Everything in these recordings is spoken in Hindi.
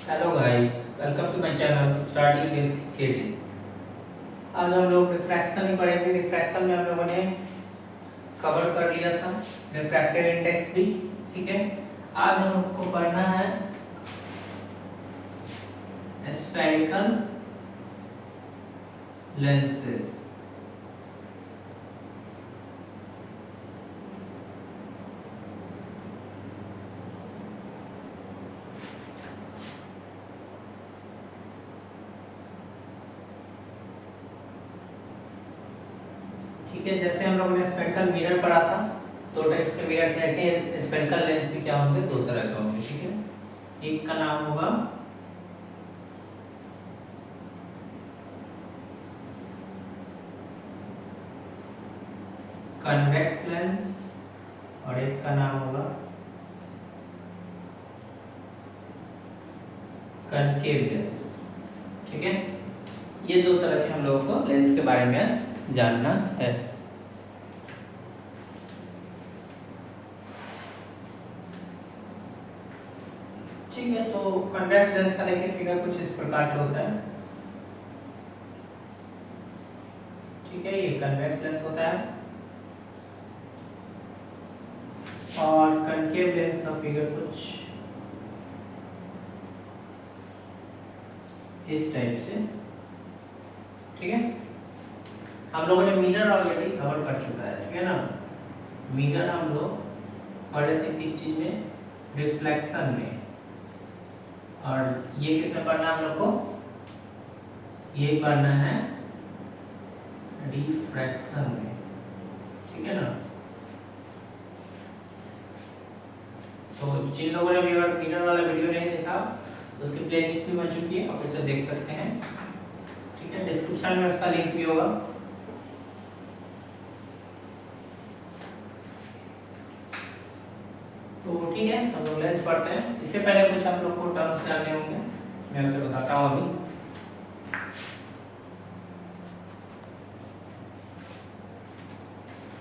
Hello guys, welcome to my channel study with KD. आज हम लोग रिफ्रैक्शन ही पढ़ेंगे। रिफ्रैक्शन में हम लोगों ने कवर कर लिया था रिफ्रैक्टिव इंडेक्स भी। ठीक है, आज हम लोग को पढ़ना है स्फेरिकल लेंसेज। ठीक है, जैसे हम लोगों ने स्फेरिकल मिरर पढ़ा था, दो टाइप्स के मिरर थे, ऐसे स्फेरिकल लेंस भी क्या होंगे, दो तरह के होंगे। ठीक है, एक का नाम होगा कन्वेक्स लेंस और एक का नाम होगा कनकेव लेंस। ठीक है, ये दो तरह के हम लोगों को लेंस के बारे में जानना है। ठीक है, तो कन्वेक्स लेंस का देखिए फिगर कुछ इस प्रकार से होता है। ठीक है, ये कन्वेक्स लेंस होता है और कनकेव लेंस का फिगर कुछ इस टाइप से। ठीक है, हम लोगों ने मिरर ऑलरेडी कवर कर चुका है। ठीक है ना, मिरर हम लोग पढ़े थे किस चीज में, रिफ्लेक्शन में। और ये किसमें पढ़ना है हम लोग को, ये पढ़ना है रिफ्रैक्शन में। ठीक है ना, तो जिन लोगों ने मिरर वाला वीडियो नहीं देखा, उसकी प्लेलिस्ट भी बन चुकी है, आप उसे देख सकते हैं। ठीक है, डिस्क्रिप्शन में उसका लिंक भी होगा। तो ठीक है, हम लोग लेंस पढ़ते हैं। इससे पहले कुछ आप लोग को टर्म्स जानने होंगे, मैं उसे बताता हूँ अभी।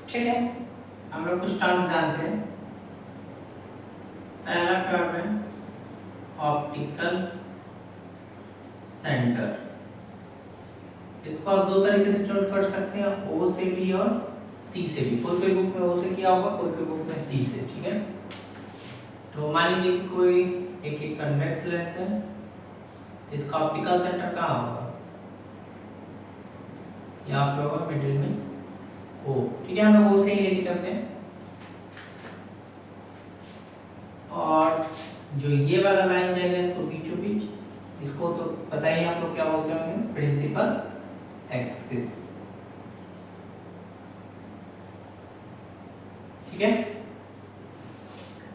ठीक है, हम लोग कुछ टर्म्स जानते हैं। पहला टर्म है ऑप्टिकल सेंटर। इसको आप दो तरीके से नोट कर सकते हैं, ओ से भी और सी से भी। कोई कोई बुक में ओ से किया होगा, कोई कोई बुक में सी से। ठीक है, तो मान लीजिए कि कोई एक कन्वेक्स लेंस है, इसका ऑप्टिकल सेंटर कहाँ होगा, यहाँ पे होगा मिडिल में ओ। ठीक है, हम लोग ओ से ही लेके चलते हैं। और जो ये वाला लाइन जाएगा इसको बीचों बीच, इसको तो पता ही आप लोग क्या बोलते होंगे, प्रिंसिपल एक्सिस। ठीक है,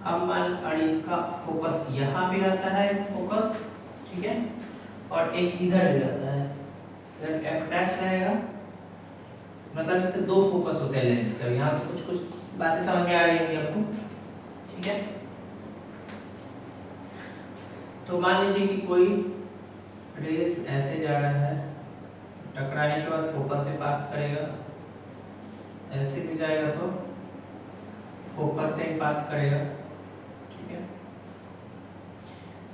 अब मान और इसका फोकस यहाँ भी रहता है, एक फोकस। ठीक है, और एक इधर भी रहता है, इधर एफ डैश रहेगा। मतलब इसके दो फोकस होते हैं लेंस का। यहाँ से कुछ कुछ बातें समझ में आ रही होंगी आपको। ठीक है, तो मान लीजिए कि कोई रेज ऐसे जा रहा है, टकराने के बाद फोकस से पास करेगा, ऐसे भी जाएगा तो फोकस से ही पास करेगा। ठीक है,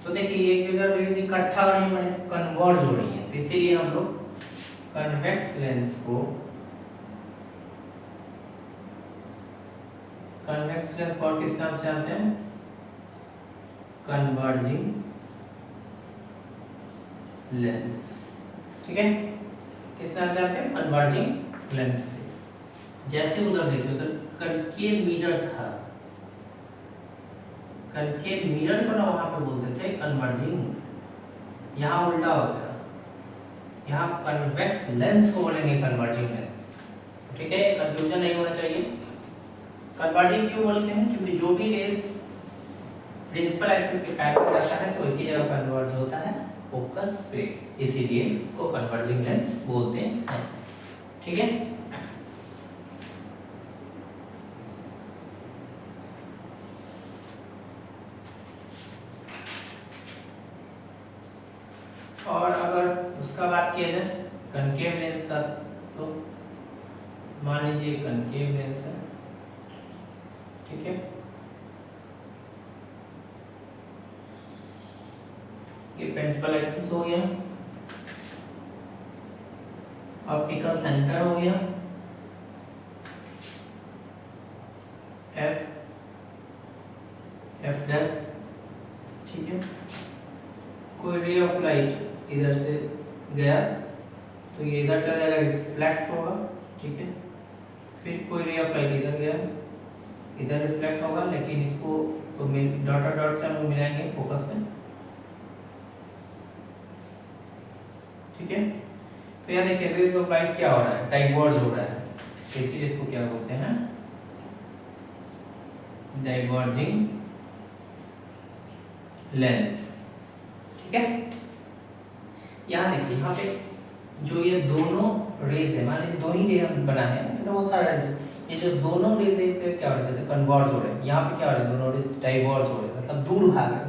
तो देखिए एक जगह रेज इकट्ठा हो रही है, कन्वर्ज हो रही है, तो इसीलिए हम लोग कन्वेक्स लेंस को किस नाम से जानते हैं, कन्वर्जिंग लेंस। ठीक है, किस नाम से जानते हैं, कन्वर्जिंग लेंस से। जैसे उधर देखो तो कनकेव मिरर था, कनकेव मिरर को ना वहां पे बोलते थे कन्वर्जिंग, यहाँ उल्टा हो गया, यहाँ कन्वेक्स लेंस को बोलेंगे कन्वर्जिंग लेंस। ठीक है, कंफ्यूजन नहीं होना चाहिए। कन्वर्जिंग क्यों बोलते हैं, क्योंकि जो भी रेस प्रिंसिपल एक्सिस के पैरेलल जाता है तो एक ही जगह कन्वर्ज होता है, फोकस पे, इसीलिए इसको कन्वर्जिंग लेंस बोलते हैं। ठीक है, और अगर उसका बात किया जाए कनकेव लेंस का, तो मान लीजिए कनकेव लेंस है। ठीक है, ये प्रिंसिपल एक्सिस हो गया, ऑप्टिकल सेंटर हो गया, एफ एफ डैश, ठीक है। कोई रे ऑफ लाइट इधर से गया तो ये इधर चला जाएगा, रिफ्लेक्ट होगा, ठीक है। फिर कोई रे ऑफ लाइट इधर गया, इधर रिफ्लेक्ट होगा, लेकिन इसको तो डॉट और डॉट से हम लोग मिलाएंगे फोकस में, ठीक है। तो यहाँ देखिए रेज ऑफ लाइट क्या हो रहा है, डाइवर्ज हो रहा है, तो इसीलिए इसको क्या बोलते हैं, डाइवर्जिंग लेंस, ठीक है। यहाँ देखिए, यहाँ पे जो ये दोनों रेज है, मान लीजिए दो ही रे हम बनाए हैं, इसमें बहुत सारा ये जो दोनों रेज है तो क्या हो रहा है, जैसे कन्वर्ज हो रहे हैं, यहाँ पे क्या हो रहा है, दोनों रेज डाइवर्ज हो रहे हैं, मतलब दूर भाग रहे हैं,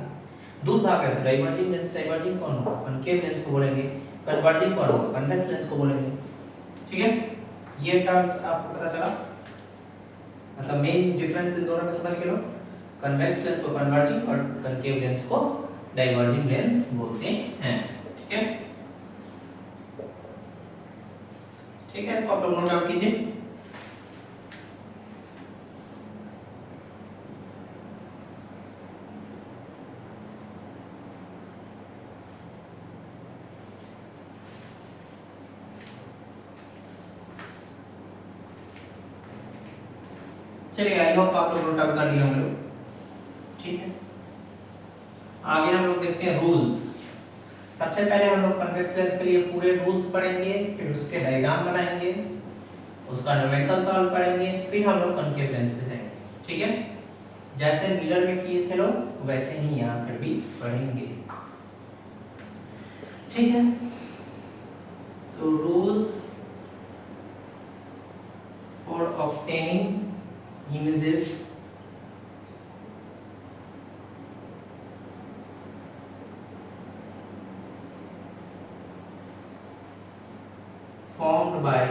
दूर भाग रहे हैं। तो डाइवर्जिंग लेंस, डाइवर्जिंग कौन होगा, कनकेव लेंस को बोलेंगे, कन्वर्जिंग कौन होगा, कन्वेक्स लेंस को बोलेंगे, ठीक है। ये टर्म्स आपको पता चला, मतलब मेन डिफरेंस इन दोनों में समझ गए लोग, कन्वेक्स लेंस को कन्वर्जिंग और कनकेव लेंस को डाइवर्जिंग लेंस बोलते हैं, ठीक है। ठीक है, इसको आप लोग नोट डाउन कीजिए। चलिए, आई होप आप लोग नोट डाउन कर लिए होंगे, ठीक है। आगे हम लोग देखते हैं रूल्स। सबसे पहले हम लोग कन्वेक्स लेंस के लिए पूरे रूल्स पढ़ेंगे, फिर उसके डायग्राम बनाएंगे, उसका न्यूमेरिकल सॉल्व करेंगे, फिर हम लोग कनकेव लेंस पे जाएंगे, ठीक है। जैसे मिरर में किए थे लोग, वैसे ही यहाँ पर भी पढ़ेंगे, ठीक है। तो rules for obtaining images formed by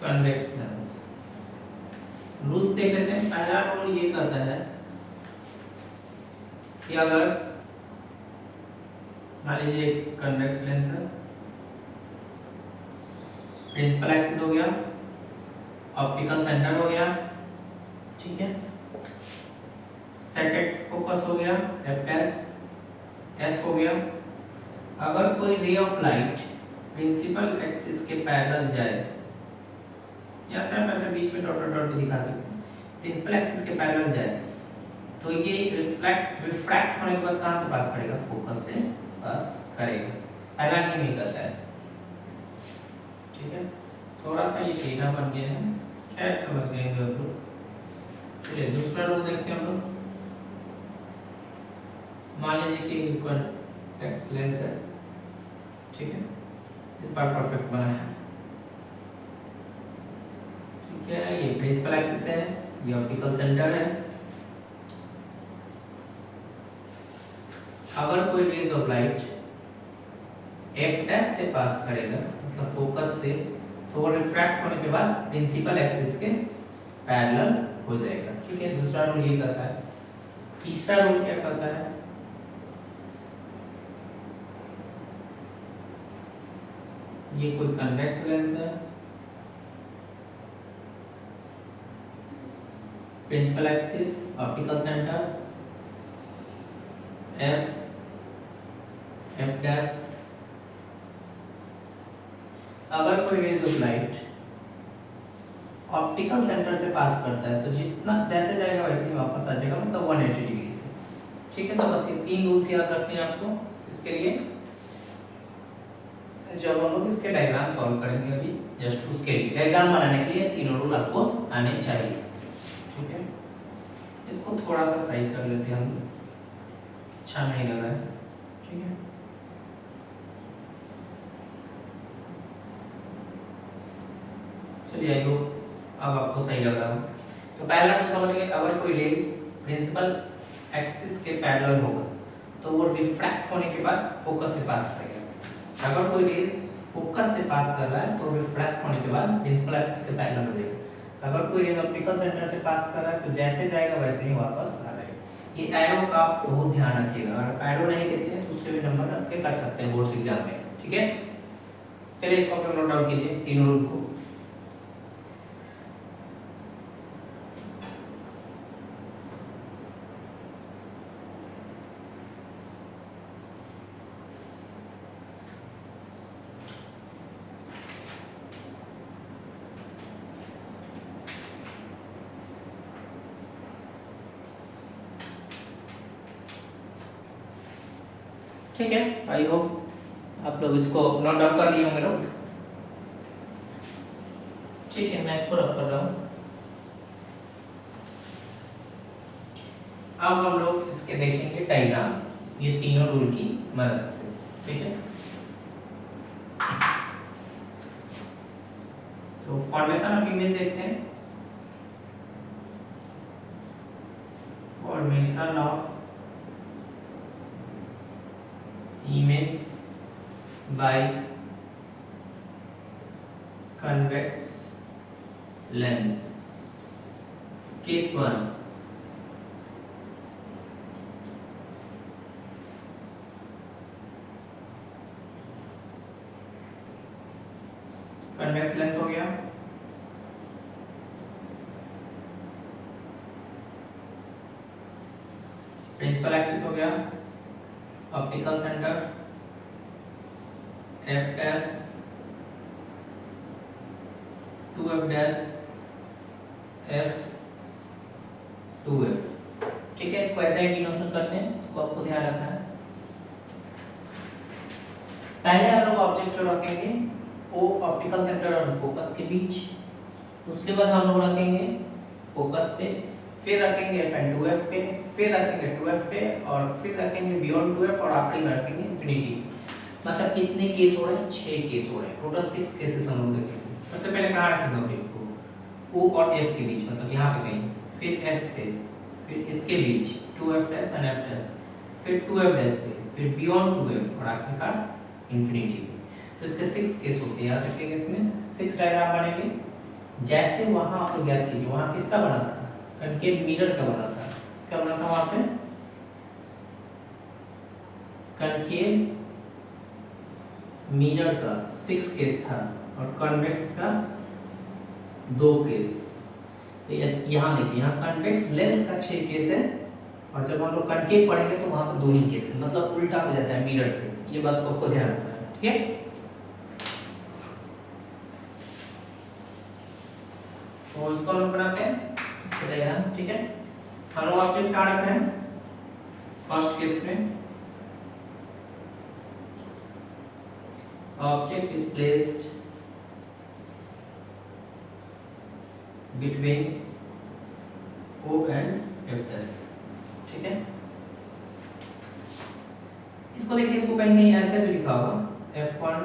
convex lens। Rules देख लेते हैं। पहला रूल ये कहता है कि अगर मान लीजिए कन्वेक्स लेंस है, प्रिंसिपल एक्सिस हो गया, ऑप्टिकल सेंटर हो गया, ठीक है, सेटेड फोकस हो गया, एफ हो गया। अगर कोई ray of light principal axis के पैरेलल जाए, या सर ऐसे बीच में डॉट डॉट भी दिखा सकते हैं, प्रिंसिपल एक्सिस के पैरेलल जाए तो ये रिफ्रैक्ट होने के बाद कहां से पास करेगा, फोकस से पास करेगा, पहला नहीं करता है, ठीक है। थोड़ा सा ये टेढ़ा बन गया है, खैर समझ गए हम लोग। चलिए दूसरा रूल देखते हैं हम लोग। मान लीजिए कि कॉन्वेक्स लेंस है, ठीक है, इस बार परफेक्ट बना है, ठीक है। ये प्रिंसिपल एक्सिस है, ये ऑप्टिकल सेंटर है। अगर कोई rays of light F dash से पास करेगा, मतलब फोकस से, तो वो रिफ्रैक्ट होने के बाद प्रिंसिपल एक्सिस के पैरेलल हो जाएगा, ठीक है। दूसरा रूल ये कहता है। तीसरा रूल क्या कहता है, ये कोई कन्वेक्स लेंस है, principal axis, optical centre, F dash. अगर कोई rays of light optical centre से पास करता है तो जितना जैसे जाएगा वैसे ही वापस आ जाएगा, मतलब 180 डिग्री से, ठीक है। तो बस ये तीन रूल्स याद रखने हैं आपको इसके लिए, जब हम लोग इसके डायग्राम सॉल्व करेंगे अभी, जस्ट उसके लिए डायग्राम बनाने के लिए तीनों रूल आपको आने चाहिए, ठीक है। इसको थोड़ा सा सही कर लेते हैं हम, अच्छा नहीं लगा है, ठीक है। चलिए आइए, अब आपको सही लग रहा है। तो पहला रूल समझ गए, अगर कोई रेज प्रिंसिपल एक्सिस के पैरेलल होगा तो वो रिफ्रैक्ट होने के बाद फोकस से पास करेगा। अगर कोई रेज फोकस से पास कर रहा है तो रिफ्रैक्ट होने के बाद प्रिंसिपल एक्सिस के पैरेलल हो जाएगा। अगर कोई रेज ऑप्टिकल सेंटर से पास कर रहा है तो जैसे जाएगा वैसे ही वापस आ जाएगा। ये एरो का आप बहुत ध्यान रखिएगा, अगर एरो नहीं देते हैं तो उसके भी नंबर रख के कर सकते हैं बोर्ड एग्जाम में, ठीक है। चलिए इसको आप नोट डाउन कीजिए तीनों रूल को। ठीक है, आई होप आप लोग इसको नोट डाउन कर लिए होंगे लोग। ठीक है, मैं इसको रख कर रहा हूँ। अब हम लोग इसके देखेंगे डायग्राम, ये तीनों रूल की मदद से, ठीक है। तो फॉर्मेशन ऑफ इमेज देखते हैं। Formation of image by convex lens. Case 1, convex lens हो गया। प्रिंसिपल एक्सिस हो गया। Optical centre F dash 2f dash f 2f, ठीक है। इसको ऐसे ही डिनोशन करते हैं, इसको आपको ध्यान रखना है। पहले हम लोग ऑब्जेक्ट रखेंगे ओ ऑप्टिकल सेंटर और फोकस के बीच, उसके बाद हम लोग रखेंगे फोकस पे, फिर रखेंगे FN2F पे, फिर रखेंगे 2F पे, और फिर रखेंगे बियॉन्ड 2F, और आखिरी में रखेंगे इंफिनिटी। मतलब कितने केस हो रहे हैं? 6 केस हो रहे हैं, टोटल 6 केसेस हम लोग देखेंगे। सबसे पहले कहाँ रखेंगे ऑब्जेक्ट को? O और F के बीच, मतलब यहाँ पे कहीं, फिर F पे, फिर इसके बीच 2F डैश और F डैश, फिर 2F डैश पे, फिर बियॉन्ड 2F, और आखिरकार इंफिनिटी। तो इसके 6 केस होते हैं, याद रखिएगा। इसमें 6 डायग्राम बनेंगे। जैसे वहाँ आप लोग याद कीजिए, वहाँ किसका बना था? कनकेव मिरर का बना था। इसका बना था वहां पे कनकेव मिरर का 6 केस था, और कन्वेक्स का 2 केस। तो यहाँ देखिए, यहाँ कन्वेक्स लेंस का 6 केस है, और जब हम लोग कनकेव पढ़ेंगे तो वहां पर 2 ही केस है, मतलब उल्टा हो जाता है मिरर से। ये बात को आपको ध्यान रखना है, ठीक है। तो इसको हम बनाते हैं, इसको डायग्राम, ठीक है। हम लोग ऑब्जेक्ट कहाँ रख रहे हैं? फर्स्ट केस में object is placed between O and F dash, ठीक है। इसको देखिए, इसको कहीं ऐसे भी लिखा होगा F1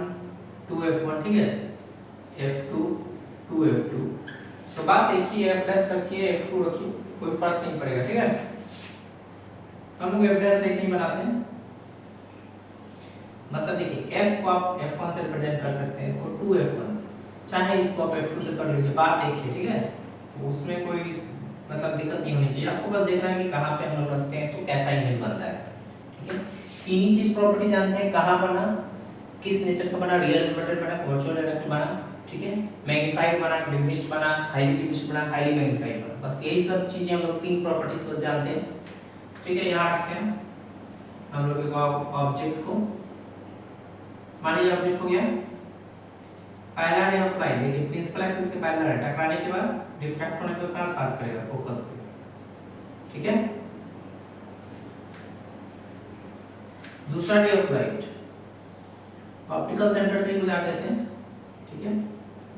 2F1, ठीक है, F2 2F2। तो बात देखिए, F डैश रखिए, F2 रखिए, कोई फर्क नहीं पड़ेगा, ठीक है। हम लोग F डैश लेके ही बनाते हैं। मतलब देखिए, F को आप F1 से रिप्रेजेंट कर सकते हैं, इसको 2F1 से, चाहे इसको आप F2 से कर लीजिए। बात देखिए, ठीक है। तो उसमें कोई मतलब दिक्कत नहीं होनी चाहिए, आपको बस देखना है कि कहाँ पे हम लोग रखते हैं तो कैसा इमेज बनता है, ठीक है। तीन ही चीज प्रॉपर्टी जानते हैं, कहाँ बना, किस नेचर का बना, रियल रिफ्लेक्टेड बना, वर्चुअल रिफ्लेक्टेड बना, ठीक है, मैग्नीफाइड बना, डिमिनिश्ड बना, हाईली डिमिनिश्ड बना, हाईली मैग्नीफाइड बना। बस यही सब चीजें हम लोग 3 प्रॉपर्टीज बस जानते हैं, ठीक है। यहाँ रखते हैं हम लोग एक ऑब्जेक्ट को, मानिए ऑब्जेक्ट हो गया पहला रे ऑफ लाइट। देखिए, प्रिंसिपल एक्सिस के पैरेलल है, टकराने के बाद रिफ्रैक्ट होने के बाद कहां पास करेगा? फोकस से, ठीक है। दूसरा रे ऑफ लाइट ऑप्टिकल सेंटर से ही गुजार देते हैं, ठीक है।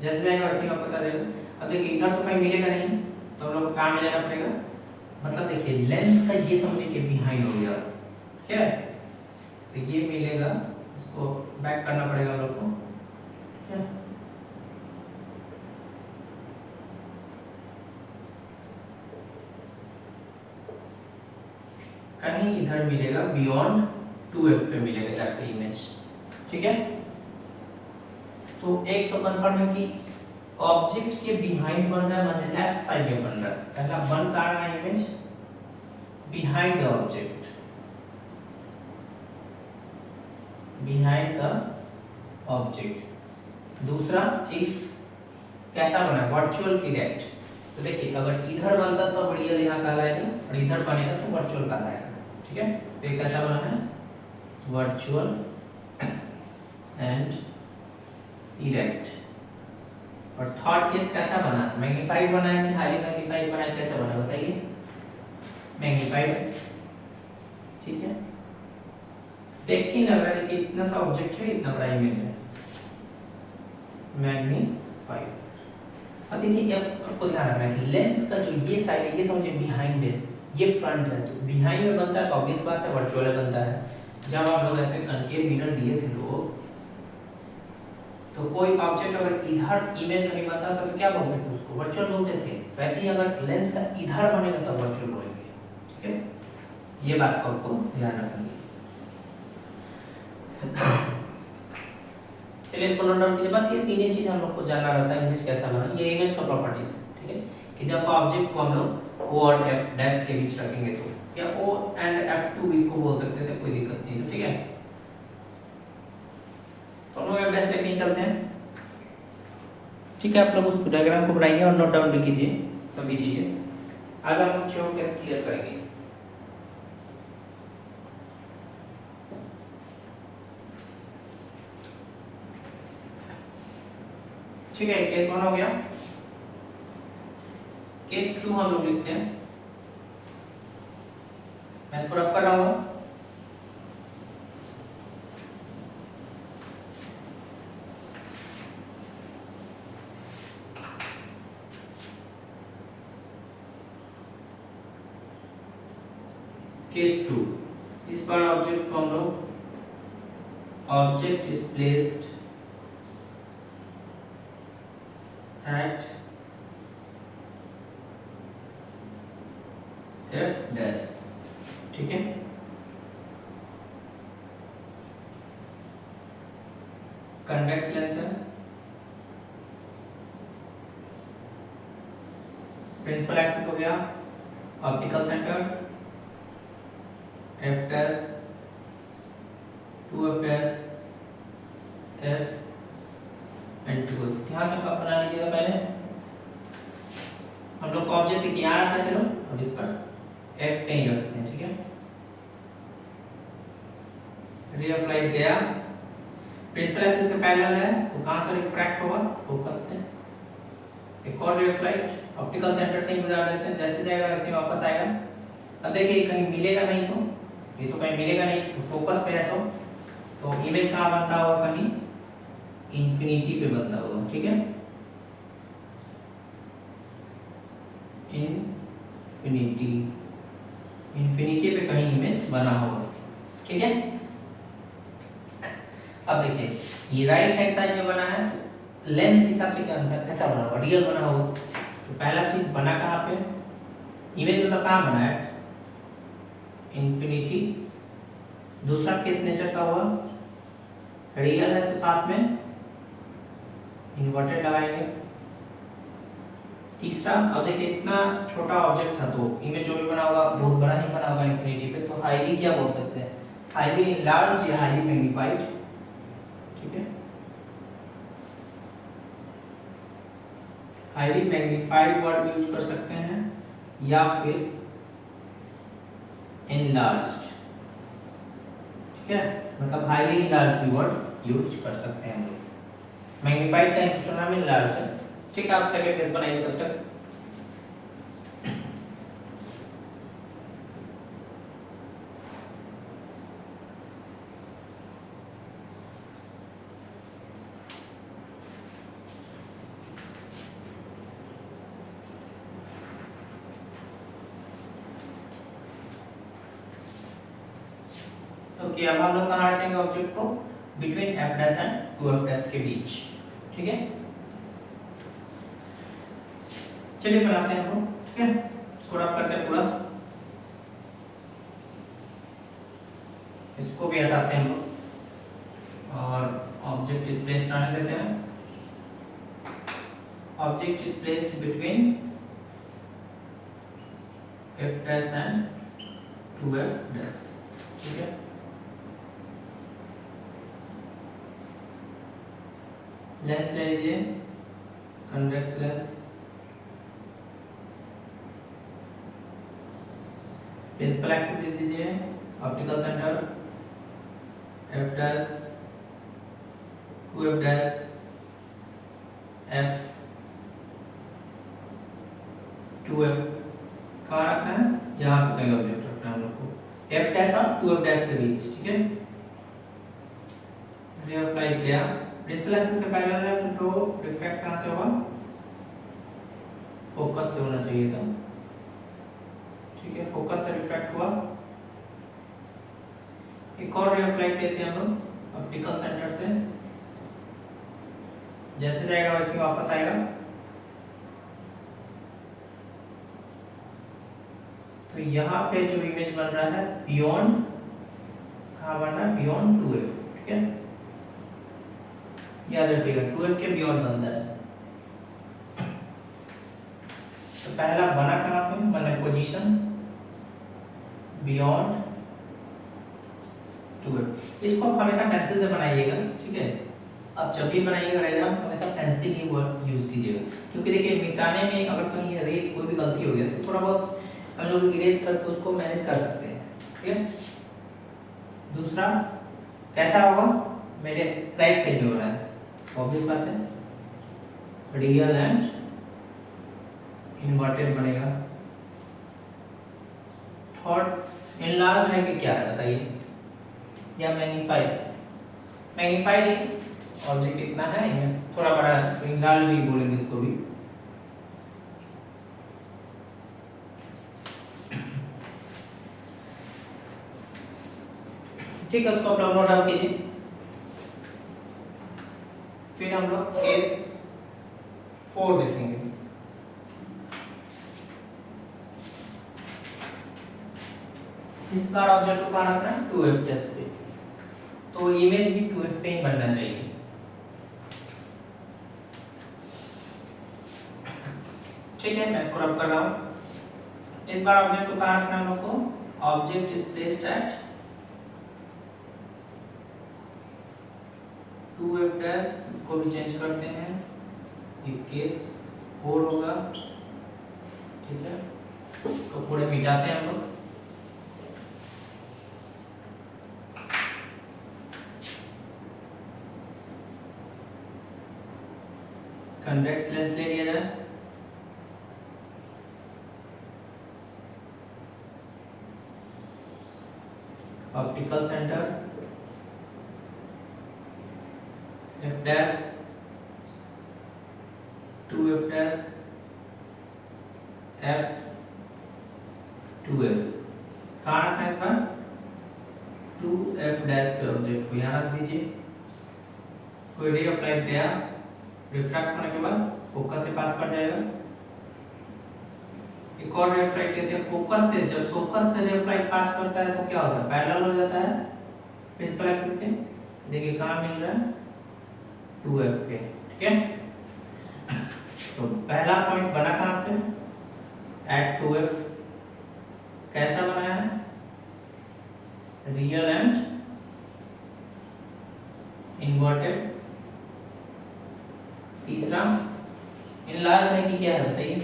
जैसे जाएगा वैसे वापस आ जाएगा। अब देखिए, इधर तो कहीं मिलेगा नहीं, तो हम लोग को कहां मिलाना पड़ेगा? मतलब देखिए, लेंस का ये समझिए कि बिहाइंड हो गया, ठीक है। तो ये मिलेगा, इसको बैक करना पड़ेगा हम लोग को, ठीक है। कहीं इधर मिलेगा, बियॉन्ड 2F पे मिलेगा जाके इमेज, ठीक है। तो एक तो कंफर्म है कि ऑब्जेक्ट के बिहाइंड बन रहा है, मतलब लेफ्ट साइड में बन रहा है। पहला बन कहाँ रहा है image, behind the object, behind the object. दूसरा चीज कैसा बना है, वर्चुअल इरेक्ट। तो देखिए अगर इधर बनता तो रियल यहाँ कहलाएगा, और इधर बनेगा तो वर्चुअल कहलाएगा, ठीक है। तो ये कैसा बना है, वर्चुअल एंड इरेक्ट। और थर्ड केस कैसा बना है, मैग्नीफाइड बना है कि हाईली मैग्नीफाइड बना है, कैसे बना बताइए, मैग्नीफाइड, ठीक है। देख के लग रहा है कि इतना सा ऑब्जेक्ट है, इतना बड़ा इमेज है, मैग्नीफाइड। अब देखिए आपको ध्यान रखना है कि लेंस का जो ये साइड है, ये समझिए बिहाइंड है, ये फ्रंट है। तो बिहाइंड में बनता है तो ऑब्वियस बात है वर्चुअल में बनता है। जब आप लोग ऐसे कनकेव मिरर लिए थे लोग, तो कोई ऑब्जेक्ट अगर इधर इमेज नहीं बनता तो क्या बोलते थे उसको, वर्चुअल बोलते थे। तो ऐसे ही अगर लेंस का इधर बनेगा तो वर्चुअल बोलेंगे, ठीक है। ये बात को आपको ध्यान रखनी है। चलिए इसको नोट डाउन कीजिए। बस ये तीन ही चीज हम लोग को जानना रहता है, इमेज कैसा बना, ये इमेज का प्रॉपर्टीज है, ठीक है। कि जब ऑब्जेक्ट को हम लोग O और F डैश के बीच रखेंगे तो, या O एंड F2 भी इसको बोल सकते थे, कोई दिक्कत नहीं है, ठीक है। तो हम लोग F डैश लेके ही चलते हैं, ठीक है। आप लोग उस डायग्राम को बनाइए और नोट डाउन भी कीजिए सभी चीजें। आज हम लोग थ्योरम कैसे क्लियर करेंगे। ठीक है, केस 1 हो गया। केस 2 हम लोग लिखते हैं, मैं इसको रब कर रहा हूं। केस 2, इस बार ऑब्जेक्ट को हम लोग, object is placed at F dash, ठीक है। कन्वेक्स लेंस है, प्रिंसिपल एक्सिस हो गया, optical centre F dash, 2F dash, F and 2F। यहाँ तक आप बना लीजिएगा। पहले हम लोग को ऑब्जेक्ट यहाँ रखते थे लोग, अब इस पर F पे ही रखते हैं, ठीक है। रे ऑफ लाइट गया, प्रिंसिपल एक्सिस के पैरेलल है तो कहां से रिफ्रैक्ट होगा, फोकस से। एक और रे ऑफ लाइट ऑप्टिकल सेंटर से ही गुजार देते हैं, जैसे जाएगा वैसे वापस आएगा। अब देखिए कहीं मिलेगा नहीं, तो ये तो कहीं मिलेगा नहीं, फोकस पे है तो इमेज कहां बनता होगा, कहीं इंफिनिटी पे बनता होगा, ठीक है। इंफिनिटी पे कहीं इमेज बना होगा, ठीक है। अब देखिए ये राइट हैंड साइड में बना है, तो लेंस के हिसाब से क्या आंसर कैसा बना होगा, रियल बना होगा। तो पहला चीज बना कहाँ पे, इमेज मतलब कहाँ बना है, इंफिनिटी। दूसरा किस नेचर का हुआ, रियल है तो साथ में इन्वर्टेड लगाएंगे। तीसरा, अब देखिए इतना छोटा ऑब्जेक्ट था तो इमेज जो भी बना होगा बहुत बड़ा ही बना होगा इंफिनिटी पे, तो हाईली क्या बोल सकते हैं, हाईली इनलार्ज या हाईली मैग्नीफाइड, ठीक है। हाईली मैग्नीफाइड वर्ड यूज कर सकते हैं या फिर इनलार्ज्ड, ठीक है। मतलब हाईली इनलार्ज्ड भी वर्ड यूज कर सकते हैं हम लोग। मैग्नीफाइड का इंग्लिश नाम इनलार्ज्ड है, ठीक है। आप सेकंड केस बनाइए तब तक। ओके, अब हम लोग कहाँ रखेंगे ऑब्जेक्ट को, between F dash and 2F dash के बीच, ठीक है। चलिए बनाते हैं हम लोग, ठीक है। इसको रब करते हैं पूरा, इसको भी हटाते हैं हम लोग और ऑब्जेक्ट डिस्प्लेस आने देते हैं। Object is placed between f dash and 2f dash, ठीक है। लेंस ले लीजिए, कन्वेक्स लेंस, प्रिंसिपल एक्सिस लिख दीजिए, optical centre f dash 2f dash f 2f, कहाँ रखना है, यहाँ पे कहीं ऑब्जेक्ट रखना है हम लोग को f डैश और 2f डैश के बीच, ठीक है। रे ऑफ लाइट गया, प्रिंसिपल एक्सिस के पैरेलल है तो रिफ्रैक्ट कहाँ से होगा, फोकस से होना चाहिए था, ठीक है। फोकस से रिफ्रैक्ट हुआ। एक और रे ऑफ लाइट लेते हैं हम लोग ऑप्टिकल सेंटर से, जैसे जाएगा वैसे वापस आएगा। तो यहाँ पे जो इमेज बन रहा है बियॉन्ड, कहाँ बन रहा है, बियॉन्ड 2f, ठीक है। याद रखिएगा 2f के बियॉन्ड बनता है। तो पहला बना कहाँ पे, बना पोजीशन बियॉन्ड 2f। इसको आप हमेशा पेंसिल से बनाइएगा, ठीक है। आप जब भी बनाइएगा डायग्राम हमेशा पेंसिल ही वर्ड यूज कीजिएगा, क्योंकि देखिए मिटाने में अगर कहीं रे कोई भी गलती हो गया तो थोड़ा बहुत हम लोग इरेज करके उसको मैनेज कर सकते हैं, ठीक है। दूसरा कैसा होगा, मेरे राइट साइड में हो रहा है, ऑब्वियस बात है, रियल एंड इन्वर्टेड बनेगा। थर्ड इनलार्ज है कि क्या है बताइए, या मैग्नीफाइड, मैग्नीफाइड ऑब्जेक्ट इतना है, इमेज थोड़ा बड़ा है तो इनलार्ज ही बोलेंगे इसको भी। ठीक है, उसको आप नोट डाउन कीजिए। फिर हम लोग केस 4 देखेंगे। इस बार ऑब्जेक्ट को कहाँ रखना है, 2f डैश पे, तो इमेज भी 2f पे ही बनना चाहिए। ठीक है, मैं इसको रब कर रहा हूँ। इस बार ऑब्जेक्ट को कहाँ रखना है हम लोग को, object is placed at 2f dash, इसको भी चेंज करते हैं, ये केस 4 होगा, ठीक है। इसको पूरे मिटाते हैं हम लोग। कन्वेक्स लेंस ले लिया जाए, optical centre f dash 2f dash f 2f, कहाँ रखना है इस बार, 2f डैश पे ऑब्जेक्ट को यहाँ रख दीजिए। कोई रे ऑफ लाइट गया, रिफ्रैक्ट होने के बाद फोकस से पास कर जाएगा। एक और रे ऑफ लाइट लेते हैं फोकस से, जब फोकस से रे ऑफ लाइट पास करता है तो क्या होता है, पैरेलल हो जाता है प्रिंसिपल एक्सिस के। देखिए कहाँ मिल रहा है, 2f पे, ठीक है। तो पहला पॉइंट बना कहाँ पे, एट 2f, कैसा बनाया है, रियल एंड इन्वर्टेड। तीसरा इनलार्ज है कि क्या है बताइए,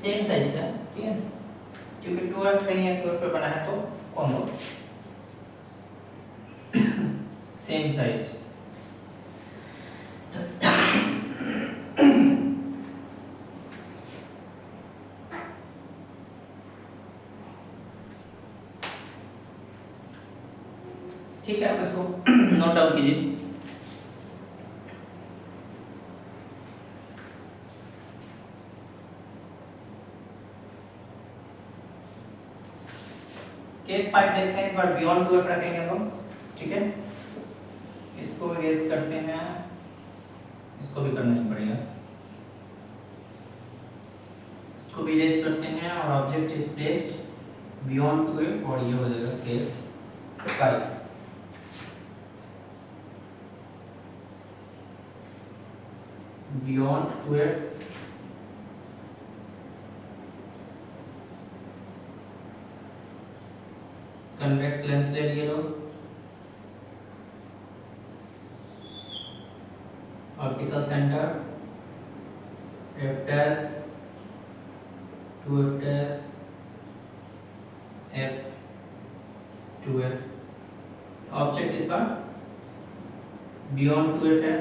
सेम साइज का, ठीक है, क्योंकि 2f नहीं है, 2f पे बना है तो कौन लो सेम साइज। ठीक है, आप इसको नोट डाउन कीजिए। केस 5 देखते हैं, इस बार बियॉन्ड 2f रखेंगे हम लोग, ठीक है। इसको इरेज करते हैं, इसको भी करना ही पड़ेगा, इसको भी इरेज करते हैं और object is placed beyond 2f, और ये हो जाएगा केस 5 beyond 12 कन्वेक्स लेंस ले लिए लोग, optical centre f dash 2f dash f 2f, object इस पर बियॉन्ड 2f है,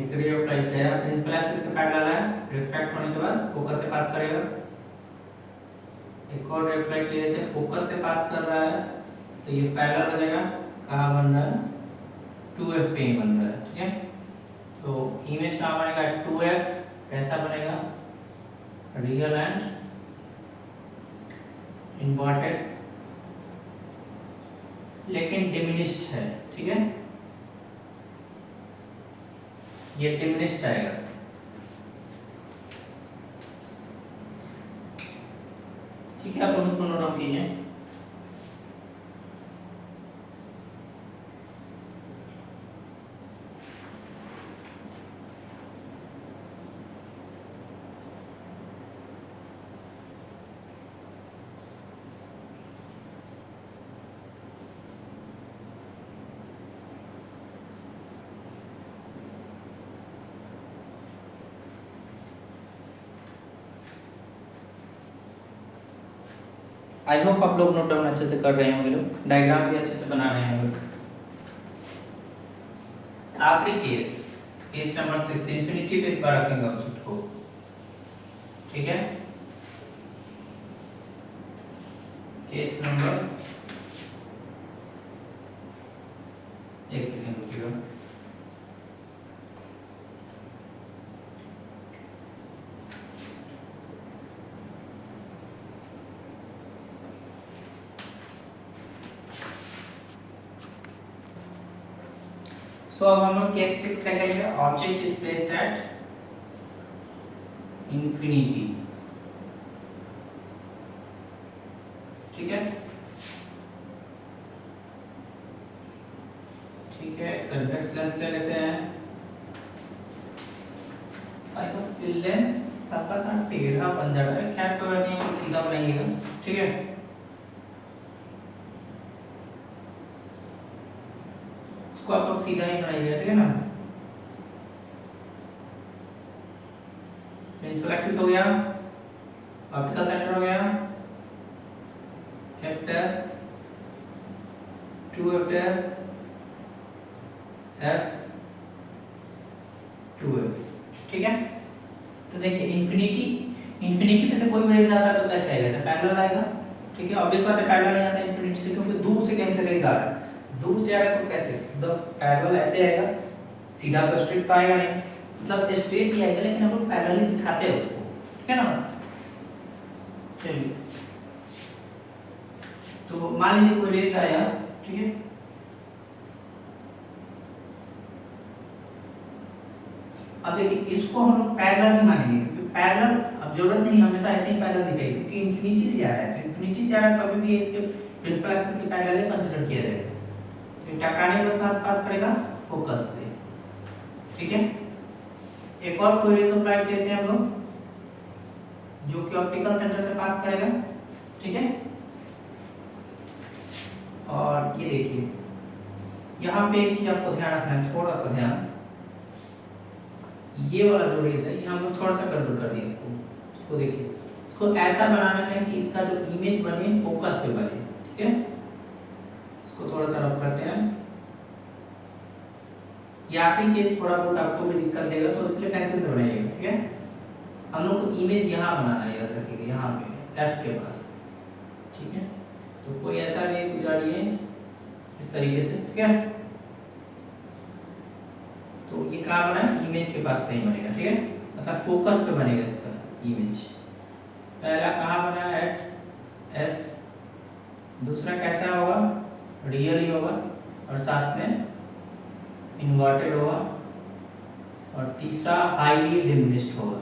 एक रे ऑफ लाइट है, प्रिंसिपल एक्सिस के पैरेलल है, रिफ्रैक्ट होने के बाद फोकस से पास करेगा। एक और रे ऑफ लाइट ले लेते हैं, फोकस से पास कर रहा है तो ये पैरेलल हो जाएगा, कहाँ बन रहा है 2f पे ही बन रहा है, ठीक है। तो इमेज कहाँ बनेगा 2f, कैसा बनेगा रियल एंड इन्वर्टेड लेकिन डिमिनिश्ड है, ठीक है, ये डिमिनिश्ड आएगा। ठीक है, आप उसको नोट डाउन कीजिए। आई होप आप लोग नोट डाउन अच्छे से कर रहे होंगे, लोग डायग्राम भी अच्छे से बना रहे होंगे। आखिरी केस, केस नंबर 6, इंफिनिटी पे इस बार रखेंगे ऑब्जेक्ट को, ठीक है। केस नंबर, एक सेकंड रुकिएगा, तो अब हम लोग केस 6 देखेंगे। Object is placed at infinity, ठीक है, ठीक है। कन्वेक्स लेंस ले लेते हैं। आई होप लेंस सबका साथ टेढ़ा बन जा रहा है, क्या कोई नहीं, हम सीधा बनाइएगा, ठीक है। इसको आप लोग सीधा ही बनाइएगा, ठीक है ना। प्रिंसिपल एक्सिस हो गया, ऑप्टिकल सेंटर हो गया, f dash 2f dash f 2f, ठीक है। तो देखिए इंफिनिटी, इंफिनिटी पे से कोई भी रेज आता है तो कैसे आएगा, ऐसे पैरेलल आएगा, ठीक है। ऑब्वियस बात है पैरेलल नहीं आता है इंफिनिटी से, क्योंकि दूर से कहीं से रेज आ रहा है, दूर से आ रहा है तो कैसे, मतलब पैरेलल ऐसे आएगा, सीधा तो स्ट्रेट तो आएगा नहीं, मतलब स्ट्रेट ही आएगा, लेकिन हम लोग पैरेलल ही दिखाते हैं उसको, ठीक है ना। चलिए, तो मान लीजिए कोई रेज आया, ठीक है, अब देखिए इसको हम लोग पैरेलल ही मानेंगे, क्योंकि पैरेलल अब जरूरत नहीं हमेशा ऐसे ही पैरेलल दिखाएगी, क्योंकि इंफिनिटी से आ रहा है, तो इंफिनिटी से आ रहा है तभी भी इसके प्रिंसिपल एक्सिस के पैरेलल कंसीडर किया जाएगा। तो टकराने के बाद पास करेगा फोकस से, ठीक है। एक और कोई रेज ऑफ लाइट लेते हैं हम लोग, जो कि ऑप्टिकल सेंटर से पास करेगा, ठीक है। और ये देखिए यहाँ पे एक चीज आपको ध्यान रखना है, थोड़ा सा ध्यान, ये वाला जो रेज है ये हम लोग थोड़ा सा गड़बड़ कर दिए इसको देखिए, इसको ऐसा बनाना है कि इसका जो इमेज बने फोकस पे बने, ठीक है। इसको थोड़ा सा रब करते हैं, ये आखिरी केस थोड़ा बहुत आपको भी दिक्कत देगा, तो इसलिए पेंसिल से बनाइएगा, ठीक है। हम लोग को इमेज यहाँ बनाना है, याद रखिएगा यहाँ पे F के पास, ठीक है। तो कोई ऐसा रे गुजारिए इस तरीके से, ठीक है। तो ये कहाँ बना है, इमेज के पास कहीं बनेगा, ठीक है, मतलब फोकस पे बनेगा इसका इमेज। पहला कहाँ बना है एट F, दूसरा कैसा होगा रियल ही होगा, और साथ में इन्वर्टेड होगा, और तीसरा हाईली डिमिनिश्ड होगा,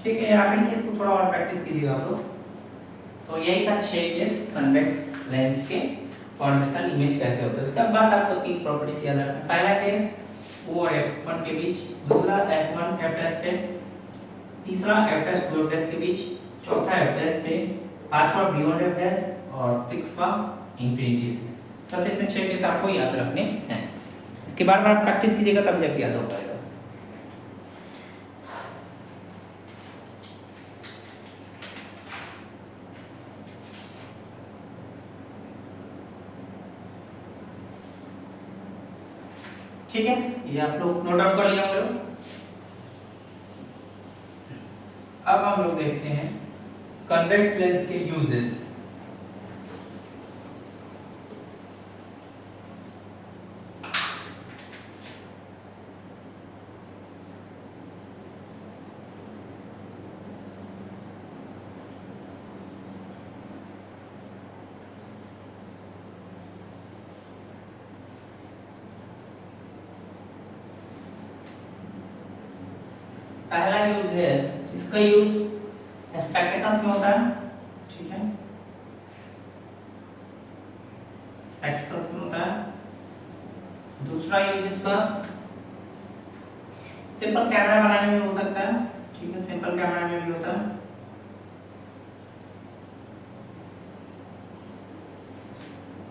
ठीक है, आखिरी केस को थोड़ा और प्रैक्टिस कीजिएगा आप लोग। तो यही था 6 केस कन्वेक्स लेंस के फॉर्मेशन इमेज कैसे होता है। उसके बाद आपको 3 प्रॉपर्टीज याद रखना। पहला केस O और F1 के बीच, दूसरा F1 F' पे, तीसरा F' डॉट के बीच, चौथा F' पे, पांचवा B1 F' और 6वां इंफिनिटी से। बस इतने 6 केस आपको याद रखने हैं। इसके बार बार प्रैक्टिस कीजिएगा तब जाके याद हो पाएगा। ठीक है, ये आप लोग नोट डाउन कर लिया होगा। अब हम लोग देखते हैं कन्वेक्स लेंस के यूजेस। पहला यूज है, इसका यूज स्पेक्टेकल्स में होता है। ठीक है, स्पेक्टेकल्स में होता है। दूसरा यूज इसका सिंपल कैमरा बनाने में हो सकता है। ठीक है, सिंपल कैमरा में भी होता है।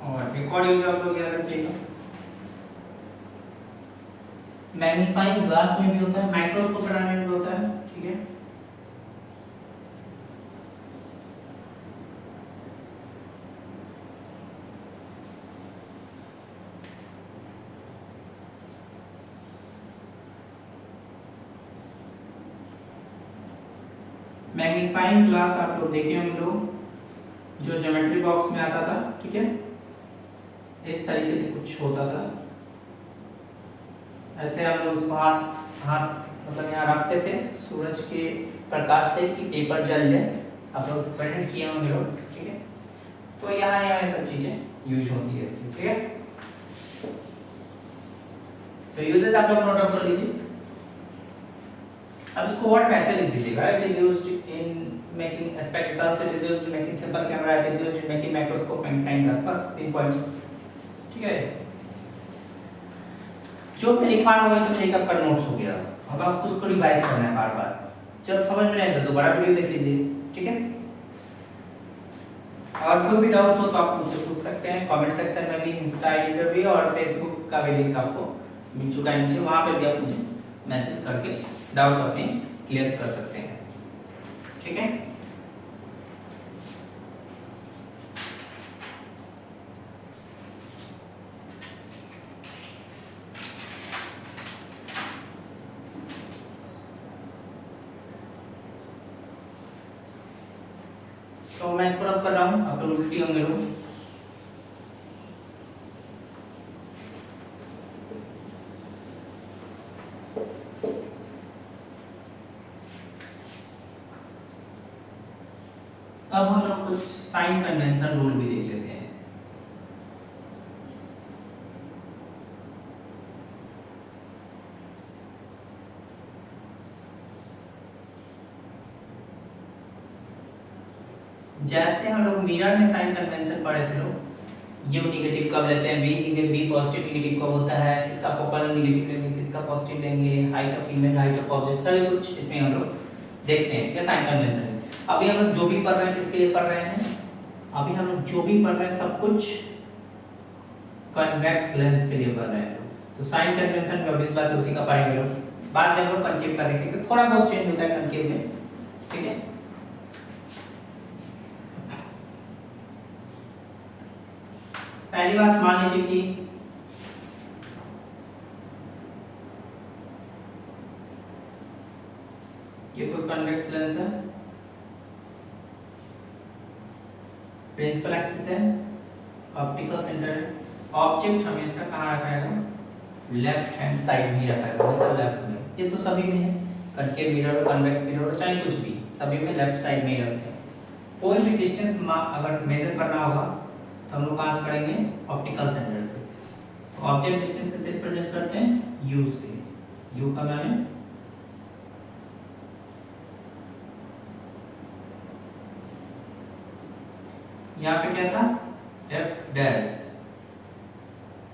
और एक और यूज आप लोग याद रखिएगा, मैग्नीफाइंग ग्लास में भी होता है, माइक्रोस्कोप बनाने में भी होता है। ठीक है, मैग्नीफाइंग ग्लास आप लोग देखे होंगे लोग, जो ज्योमेट्री बॉक्स में आता था। ठीक है, इस तरीके से कुछ होता था, ऐसे हम लोग उसको हाथ मतलब यहाँ रखते थे सूरज के प्रकाश से कि पेपर जल जाए। आप लोग एक्सपेरिमेंट किए होंगे लोग। ठीक है, तो यहाँ ये सब चीजें यूज होती है इसकी। ठीक है, तो यूजेस आप लोग नोट डाउन कर लीजिए। अब इसको वर्ड में ऐसे लिख दीजिएगा, it is used in making spectacles, it is used in making simple camera, it is used in making microscope, magnifying glass. बस 3 पॉइंट्स। ठीक है, जो मैं लिखा रहा हूँ वही समझिए आपका नोट्स हो गया। अब आपको उसको रिवाइज करना है बार बार, जब समझ में नहीं आए तो दोबारा वीडियो देख लीजिए। ठीक है, और कोई भी डाउट्स हो तो आप मुझसे पूछ सकते हैं कमेंट सेक्शन में भी, इंस्टा आईडी पे भी, और फेसबुक का भी लिंक आपको मिल चुका है नीचे, वहाँ पे भी आप मुझे मैसेज करके डाउट अपने क्लियर कर सकते हैं। ठीक है, तो मैं इसको रब कर रहा हूँ, आप लोग फ्री होंगे लोग। अब हम लोग कुछ साइन कन्वेंशन रूल भी देख लेते हैं। जैसे हम लोग मिरर में साइन कन्वेंशन पढ़े थे लोग, U नेगेटिव कब लेते हैं, B पॉजिटिव नेगेटिव कब होता है, किसका फोकल नेगेटिव लेंगे, किसका पॉजिटिव लेंगे, height of image, height of object, सभी कुछ इसमें हम लोग देखते हैं। ये साइन कन्वेंशन है। अभी हम लोग जो भी पढ़ रहे हैं किसके लिए पढ़ रहे हैं, अभी हम लोग जो भी पढ़ रहे हैं सब कुछ कन्वेक्स लेंस के लिए पढ़ रहे हैं। तो साइन कन्वेंशन में अब इस बार उसी का पढ़ेंगे लोग। बाद में हम लोग कनकेव का देखेंगे, थोड़ा बहुत चेंज होता है कनकेव में। ठीक है, पहली बात मान लीजिए कि ये कोई कन्वेक्स लेंस है, प्रिंसिपल एक्सिस है, ऑप्टिकल सेंटर है, ऑब्जेक्ट हमेशा कहाँ रखा है, लेफ्ट हैंड साइड में ही रखा है, हमेशा लेफ्ट में। ये तो सभी में है, कनकेव मिरर और कन्वेक्स मिरर और चाहे कुछ भी, सभी में लेफ्ट साइड में ही रखते हैं। कोई भी डिस्टेंस अगर मेजर करना होगा तो हम लोग कहाँ से करेंगे, ऑप्टिकल सेंटर से। तो ऑब्जेक्ट डिस्टेंस कैसे रिप्रेजेंट करते हैं, U से। U का मैंने यहाँ पे क्या था एफ डैश।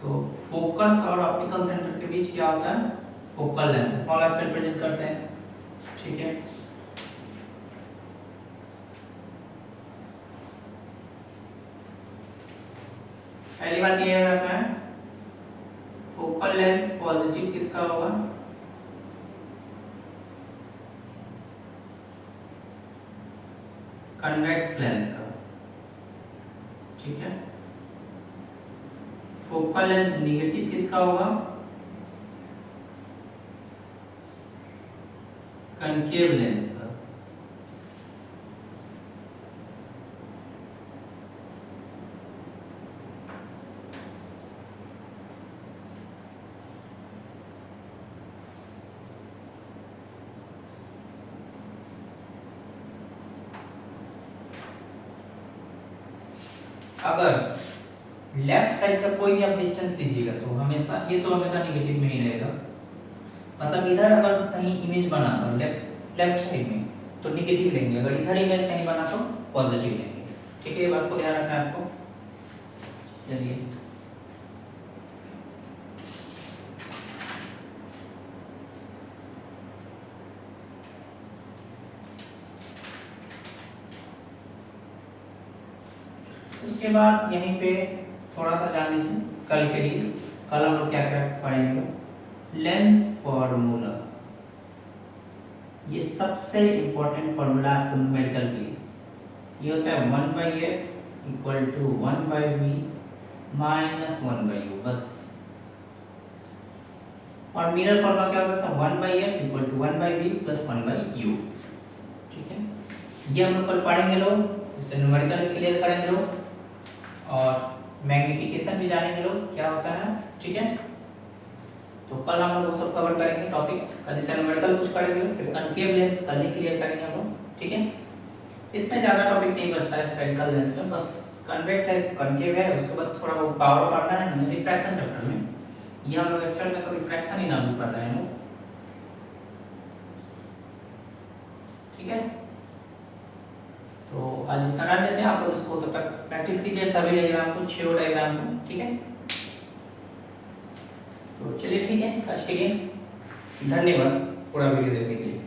तो फोकस और ऑप्टिकल सेंटर के बीच क्या होता है फोकल लेंथ, स्मॉल एफ से रिप्रेजेंट करते हैं, ठीक है। पहली बात ये रखना है फोकल लेंथ पॉजिटिव किसका होगा, कन्वेक्स लेंस का, ठीक है। फोकल लेंथ नेगेटिव किसका होगा, कनकेव लेंस का। अगर लेफ्ट साइड का कोई भी आप डिस्टेंस लीजिएगा तो हमेशा ये तो हमेशा नेगेटिव में ही रहेगा, मतलब इधर अगर कहीं इमेज बना तो लेफ्ट साइड में तो नेगेटिव लेंगे, अगर इधर इमेज कहीं बना तो पॉजिटिव लेंगे, ठीक है। ये बात को ध्यान रखना है आपको। चलिए उसके बाद यहीं पे थोड़ा सा जान लीजिए कल के लिए, कल हम लोग क्या क्या पढ़ेंगे, लेंस फॉर्मूला, ये सबसे इम्पोर्टेंट फॉर्मूला आपको न्यूमेरिकल के लिए, ये होता है 1/f equal to 1/v minus 1/u, बस। और मिरर फॉर्मूला क्या होता है 1/f equal to 1/v plus 1/u, ठीक है। ये हम लोग कल पढ़ेंगे लोग, इससे न्यूमेरिकल क्लियर करेंगे लोग और मैग्निफिकेशन भी जानेंगे लोग क्या होता है, ठीक है। तो कल हम लोग वो सब कवर करेंगे टॉपिक, कल इससे न्यूमेरिकल कुछ करेंगे, फिर कनकेव लेंस कल ही क्लियर करेंगे हम लोग, ठीक है। इसमें ज़्यादा टॉपिक नहीं बचता है स्फेरिकल लेंस में, बस कन्वेक्स है कनकेव है, उसके बाद थोड़ा बहुत पावर पढ़ना है रिफ्रैक्शन चैप्टर में, ये हम लोग एक्चुअल में तो रिफ्रैक्शन ही नाम पढ़ रहे हैं लोग, ठीक है। तो आज इतना कर देते हैं, आप लोग उसको तब तक प्रैक्टिस कीजिए सभी डायग्राम को, 6 डायग्राम को, ठीक है। तो चलिए ठीक है, आज के लिए धन्यवाद पूरा वीडियो देखने के लिए।